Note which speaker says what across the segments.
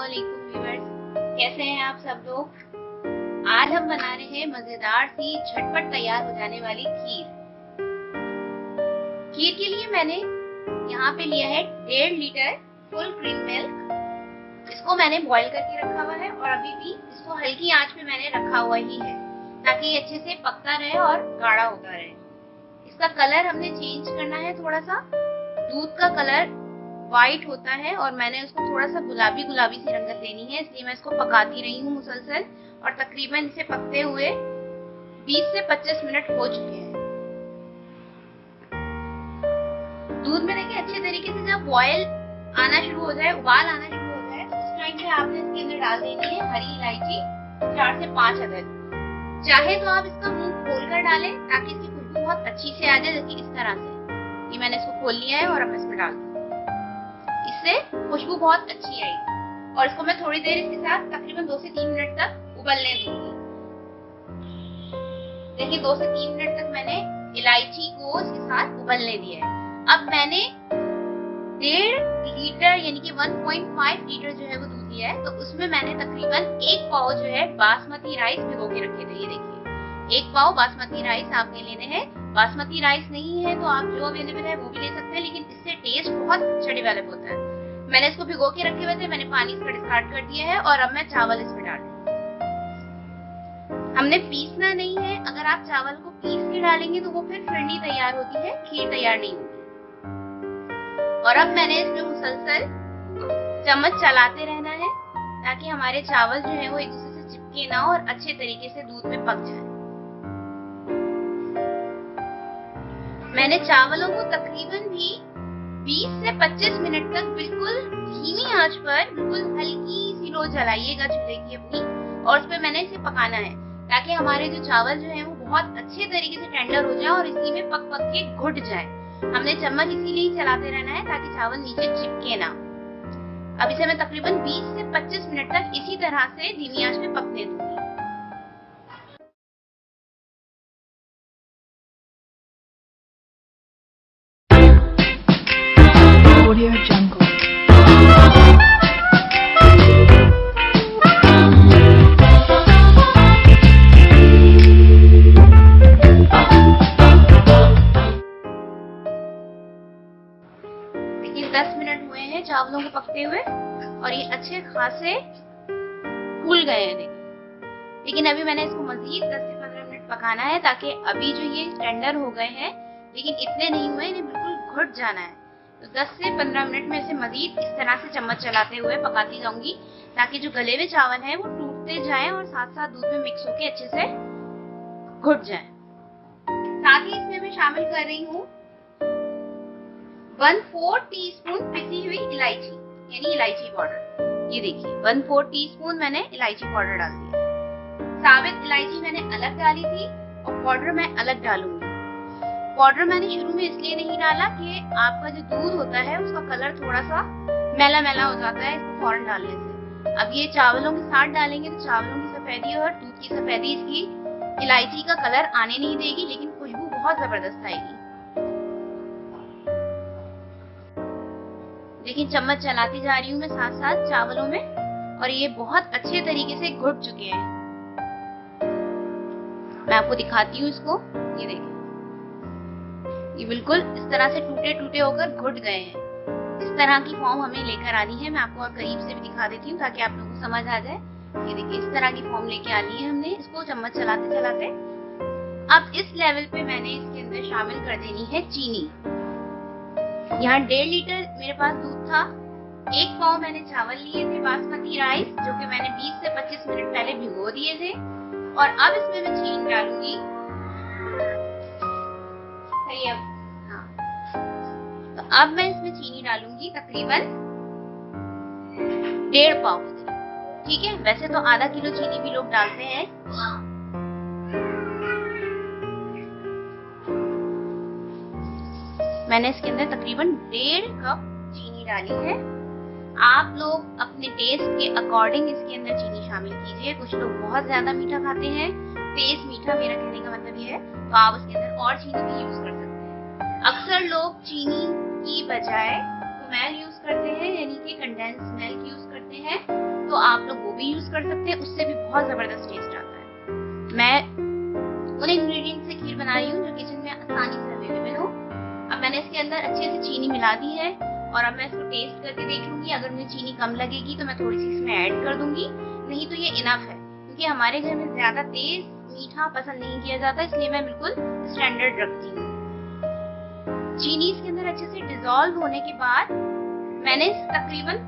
Speaker 1: अस्सलामुअलैकुम व्यूअर्स, कैसे हैं आप सब लोग। आज हम बना रहे हैं मजेदार सी झटपट तैयार हो जाने वाली खीर। खीर के लिए मैंने यहाँ पे लिया है 1.5 लीटर फुल क्रीम मिल्क। इसको मैंने बॉईल करके रखा हुआ है और अभी भी इसको हल्की आंच पे मैंने रखा हुआ ही है ताकि ये अच्छे से पकता रहे और गाढ़ा होता रहे। इसका कलर हमने चेंज करना है, थोड़ा सा दूध का कलर व्हाइट होता है और मैंने उसको थोड़ा सा गुलाबी गुलाबी सी रंगत देनी है, इसलिए मैं इसको पकाती रही हूँ मुसलसल और तकरीबन इसे पकते हुए 20 से 25 मिनट हो चुके हैं। दूध में देखिए अच्छे तरीके से जब बॉयल आना शुरू हो जाए, उबाल आना शुरू हो जाए, तो उस टाइम पे आपने इसके अंदर डाल देनी है हरी इलायची 4 से 5 अदद। चाहे तो आप इसका मुंह खोल कर डालें ताकि इसकी खुशबू बहुत अच्छी से आ जाए, जैसे इस तरह से। ये मैंने इसको खोल लिया है और अब मैं इसमें डाल दूँ, इससे खुशबू बहुत अच्छी आएगी। और इसको मैं थोड़ी देर इसके साथ तकरीबन 2 से 3 मिनट तक उबलने दूंगी। देखिए 2 से 3 मिनट तक मैंने इलायची को इसके साथ उबलने दिया है। अब मैंने 1.5 लीटर यानी कि 1.5 लीटर जो है वो दूध लिया है, तो उसमें मैंने तकरीबन 1 पाव जो है बासमती राइस भिगो के रखे थे। ये देखिए 1 पाव बासमती राइस आपने लेने हैं। बासमती राइस नहीं है तो आप जो अवेलेबल है वो भी ले सकते हैं, लेकिन इससे टेस्ट बहुत अच्छा डेवलप होता है। मैंने इसको भिगो के रखे हुए थे, मैंने पानी इसका डिस्कार्ड कर दिया है और अब मैं चावल इसमें डाल दूंगी। हमने पीसना नहीं है, अगर आप चावल को पीस के डालेंगे तो वो फिर फिरनी तैयार होती है, खीर तैयार नहीं होगी। और अब मैंने इसमें मुसलसल चम्मच चलाते रहना है ताकि हमारे चावल जो है वो एक दूसरे से चिपके ना और अच्छे तरीके से दूध में पक जाए। मैंने चावलों को तकरीबन भी 20 से 25 मिनट तक बिल्कुल धीमी आंच पर बिल्कुल हल्की सी लो जलाइएगा चूल्हे की अपनी, और उस पर मैंने इसे पकाना है ताकि हमारे जो चावल जो है वो बहुत अच्छे तरीके से टेंडर हो जाए और इसी में पक पक के घुट जाए। हमने चम्मच इसीलिए ही चलाते रहना है ताकि चावल नीचे चिपके ना। अब इसे मैं तकरीबन 20 से 25 मिनट तक इसी तरह से धीमी आंच पे पकने दूंगी।
Speaker 2: Audio Jungle.
Speaker 1: देखिए 10 मिनट हुए हैं चावलों को पकते हुए और ये अच्छे खासे फूल गए हैं। देखिए, लेकिन अभी मैंने इसको मजीद 10 से 15 मिनट पकाना है ताकि अभी जो ये टेंडर हो गए हैं, लेकिन इतने नहीं हुए, इन्हें बिल्कुल घुट जाना है। तो 10 से 15 मिनट में इसे मजीद इस तरह से चम्मच चलाते हुए पकाती जाऊंगी ताकि जो गले हुए चावल हैं वो टूटते जाएं और साथ साथ दूध में मिक्स होके अच्छे से घुट जाएं। साथ ही इसमें मैं शामिल कर रही हूँ 1/4 टीस्पून पिसी हुई इलायची यानी इलायची पाउडर। ये देखिए 1/4 टीस्पून मैंने इलायची पाउडर डाल दिया। साबित इलायची मैंने अलग डाली थी और पाउडर मैं अलग डालूंगी। पाउडर मैंने शुरू में इसलिए नहीं डाला कि आपका जो दूध होता है उसका कलर थोड़ा सा मैला मैला हो जाता है इसको फौरन डालने से। अब ये चावलों के साथ डालेंगे तो चावलों की सफेदी और दूध की सफेदी इसकी इलायची का कलर आने नहीं देगी, लेकिन खुशबू बहुत जबरदस्त आएगी। लेकिन चम्मच चलाती जा रही हूँ मैं साथ साथ चावलों में और ये बहुत अच्छे तरीके से घुट चुके हैं। मैं आपको दिखाती हूँ इसको। ये देखिए ये बिल्कुल इस तरह से टूटे टूटे होकर घुट गए हैं। इस तरह की फॉर्म हमें लेकर आनी है। मैं आपको और करीब से भी दिखा देती हूँ ताकि आप लोगों को समझ आ जाए। ये देखिए इस तरह की फॉर्म लेके आनी है हमने इसको चम्मच चलाते चलाते। अब इस लेवल पे मैंने इसके अंदर शामिल कर देनी है चीनी। यहाँ 1.5 लीटर मेरे पास दूध था, 1 पाव मैंने चावल लिए थे बासमती राइस जो कि मैंने 20 से 25 मिनट पहले भिगो दिए थे, और अब इसमें मैं चीनी डालूंगी। सही है। हाँ, तो अब मैं इसमें चीनी डालूंगी तकरीबन 1.5 पाव। ठीक है, वैसे तो आधा किलो चीनी भी लोग डालते हैं। मैंने इसके अंदर तकरीबन 1.5 कप चीनी डाली है। आप लोग अपने टेस्ट के अकॉर्डिंग इसके अंदर चीनी शामिल कीजिए। कुछ लोग बहुत ज्यादा मीठा खाते हैं, तेज मीठा मेरा कहने का मतलब ये है, तो आप उसके अंदर और चीनी भी यूज कर सकते हैं। अक्सर लोग चीनी की बजाय कुमेल यूज करते हैं, यानी कि कंडेंस मिल्क यूज करते हैं। तो आप लोग वो भी यूज कर सकते हैं, उससे भी बहुत जबरदस्त टेस्ट आता है। मैं उन इंग्रेडिएंट से खीर बना रही हूँ जो किचन में आसानी से अवेलेबल हो। अब मैंने इसके अंदर अच्छे से चीनी मिला दी है और अब मैं इसको टेस्ट करके देख लूंगी। अगर मुझे चीनी कम लगेगी तो मैं थोड़ी सी इसमें ऐड कर दूंगी, नहीं तो ये इनफ है, क्योंकि हमारे घर में ज्यादा तेज मीठा पसंद नहीं किया जाता, इसलिए मैं बिल्कुल स्टैंडर्ड रखती हूँ। चीनी इसके अंदर अच्छे से डिसॉल्व होने के बाद मैंने तकरीबन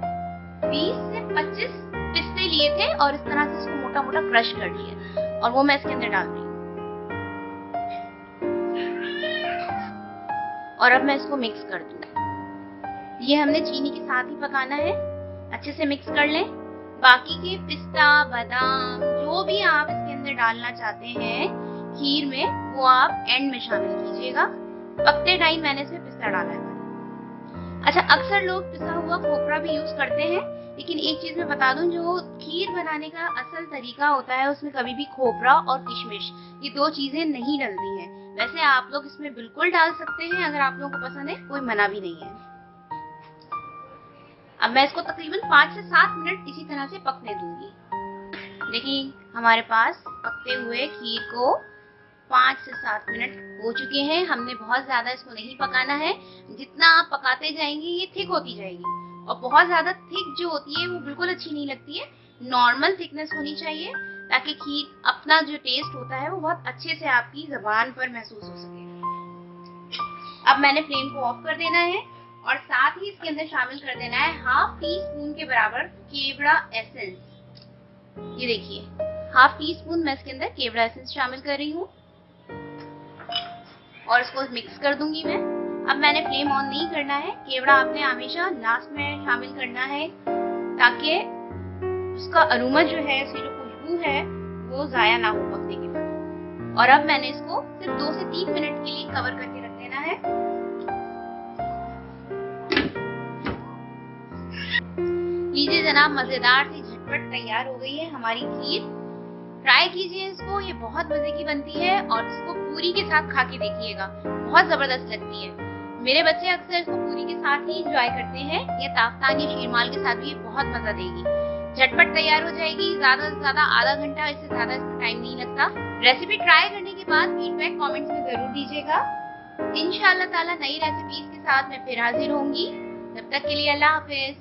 Speaker 1: 20 से 25 पिस्ते लिए थे और इस तरह से इसको मोटा मोटा क्रश कर लिया और वो मैं इसके अंदर डाल रही हूँ। और अब मैं इसको मिक्स कर दूंगी। ये हमने चीनी के साथ ही पकाना है, अच्छे से मिक्स कर लें। बाकी के पिस्ता, बादाम, जो भी आप इसके अंदर डालना चाहते हैं खीर में, वो आप एंड में शामिल कीजिएगा। पकते टाइम मैंने इसमें पिस्ता डाला है। अच्छा, अक्सर लोग पिसा हुआ खोपरा भी यूज करते हैं, लेकिन एक चीज मैं बता दूं, जो खीर बनाने का असल तरीका होता है उसमें कभी भी खोपरा और किशमिश ये दो चीजें नहीं डलती हैं। वैसे आप लोग इसमें बिल्कुल डाल सकते हैं, अगर आप लोगों को पसंद है, कोई मना भी नहीं है। अब मैं इसको तकरीबन 5 से 7 मिनट इसी तरह से पकने दूंगी। देखिए हमारे पास पकते हुए खीर को 5 से 7 मिनट हो चुके हैं। हमने बहुत ज्यादा इसको नहीं पकाना है, जितना आप पकाते जाएंगे ये थिक होती जाएगी और बहुत ज्यादा थिक जो होती है वो बिल्कुल अच्छी नहीं लगती है। नॉर्मल थिकनेस होनी चाहिए ताकि खीर अपना जो टेस्ट होता है वो बहुत अच्छे से आपकी जबान पर महसूस हो सके। अब मैंने फ्लेम को ऑफ कर देना है और साथ ही इसके अंदर शामिल कर देना है ½ टीस्पून के बराबर केवड़ा एसेंस। ये देखिए ½ टीस्पून मैं इसके अंदर केवड़ा एसेंस शामिल कर रही हूँ और इसको मिक्स कर दूंगी मैं। अब मैंने फ्लेम ऑन नहीं करना है, केवड़ा आपने हमेशा लास्ट में शामिल करना है ताकि उसका अरोमा जो है, उसकी जो खुशबू है वो जाया ना हो पकने के बाद। और अब मैंने इसको सिर्फ 2 से 3 मिनट के लिए कवर करके रख देना है। लीजिए जनाब, मजेदार सी झटपट तैयार हो गई है हमारी खीर। ट्राई कीजिए इसको, ये बहुत मजे की बनती है और इसको पूरी के साथ खा के देखिएगा, बहुत जबरदस्त लगती है। मेरे बच्चे अक्सर इसको पूरी के साथ ही एंजॉय करते हैं, या ताफ्तान या शीरमाल के साथ भी ये बहुत मजा देगी। झटपट तैयार हो जाएगी, ज्यादा से ज्यादा आधा घंटा, इससे ज्यादा इसमें टाइम नहीं लगता। रेसिपी ट्राई करने के बाद फीडबैक कमेंट्स में जरूर दीजिएगा। इंशाअल्लाह ताला नई रेसिपीज के साथ मैं फिर हाजिर होंगी। तब तक के लिए अल्लाह हाफिज।